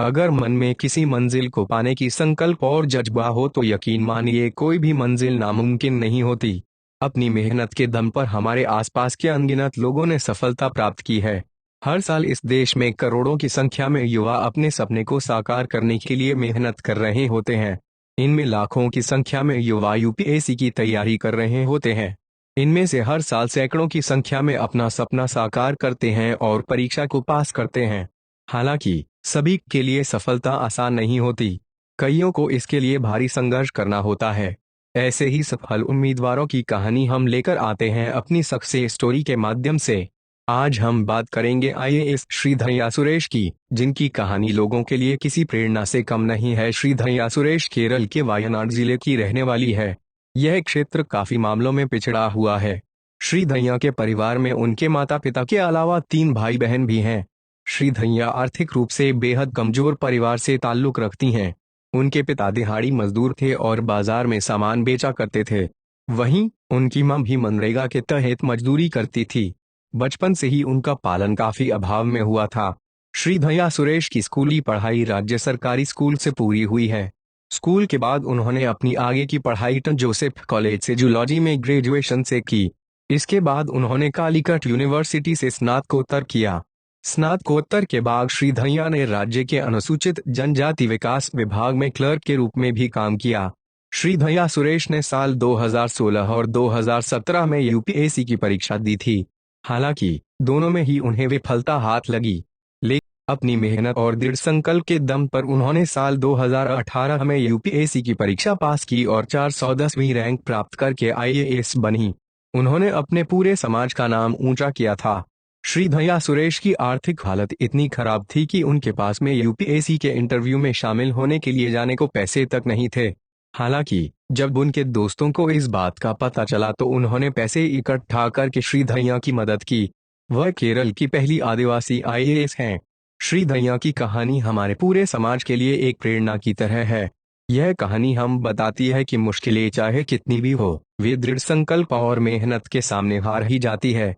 अगर मन में किसी मंजिल को पाने की संकल्प और जज्बा हो तो यकीन मानिए कोई भी मंजिल नामुमकिन नहीं होती। अपनी मेहनत के दम पर हमारे आसपास के अनगिनत लोगों ने सफलता प्राप्त की है। हर साल इस देश में करोड़ों की संख्या में युवा अपने सपने को साकार करने के लिए मेहनत कर रहे होते हैं। इनमें लाखों की संख्या में युवा यूपीएससी की तैयारी कर रहे होते हैं। इनमें से हर साल सैकड़ों की संख्या में अपना सपना साकार करते हैं और परीक्षा को पास करते हैं। हालांकि सभी के लिए सफलता आसान नहीं होती। कईयों को इसके लिए भारी संघर्ष करना होता है। ऐसे ही सफल उम्मीदवारों की कहानी हम लेकर आते हैं अपनी सक्सेस स्टोरी के माध्यम से। आज हम बात करेंगे आईएएस श्रीधरिया सुरेश की, जिनकी कहानी लोगों के लिए किसी प्रेरणा से कम नहीं है। श्रीधरिया सुरेश केरल के वायनाड जिले की रहने वाली है। यह क्षेत्र काफी मामलों में पिछड़ा हुआ है। श्रीधरिया के परिवार में उनके माता पिता के अलावा 3 भाई बहन भी हैं। श्रीधरिया आर्थिक रूप से बेहद कमजोर परिवार से ताल्लुक रखती हैं। उनके पिता दिहाड़ी मजदूर थे और बाजार में सामान बेचा करते थे। वहीं उनकी मां भी मनरेगा के तहत मजदूरी करती थी। बचपन से ही उनका पालन काफी अभाव में हुआ था। श्रीधरिया सुरेश की स्कूली पढ़ाई राज्य सरकारी स्कूल से पूरी हुई है। स्कूल के बाद उन्होंने अपनी आगे की पढ़ाई सेंट जोसेफ कॉलेज से जूलॉजी में ग्रेजुएशन से की। इसके बाद उन्होंने कालीकट यूनिवर्सिटी से स्नातकोत्तर किया। स्नातकोत्तर के बाद श्रीधरिया ने राज्य के अनुसूचित जनजाति विकास विभाग में क्लर्क के रूप में भी काम किया। श्रीधरिया सुरेश ने साल 2016 और 2017 में यूपीएससी की परीक्षा दी थी। हालांकि दोनों में ही उन्हें विफलता हाथ लगी, लेकिन अपनी मेहनत और दृढ़ संकल्प के दम पर उन्होंने साल 2018 में यूपीएससी की परीक्षा पास की और 410वीं रैंक प्राप्त करके आईएएस बनी। उन्होंने अपने पूरे समाज का नाम ऊंचा किया था। श्रीधरिया सुरेश की आर्थिक हालत इतनी खराब थी कि उनके पास में यूपीएससी के इंटरव्यू में शामिल होने के लिए जाने को पैसे तक नहीं थे। हालांकि जब उनके दोस्तों को इस बात का पता चला तो उन्होंने पैसे इकट्ठा करके श्रीधरिया की मदद की। वह केरल की पहली आदिवासी आईएएस हैं। श्रीधरिया की कहानी हमारे पूरे समाज के लिए एक प्रेरणा की तरह है। यह कहानी हम बताती है कि मुश्किलें चाहे कितनी भी हो, वे दृढ़ संकल्प और मेहनत के सामने हार ही जाती है।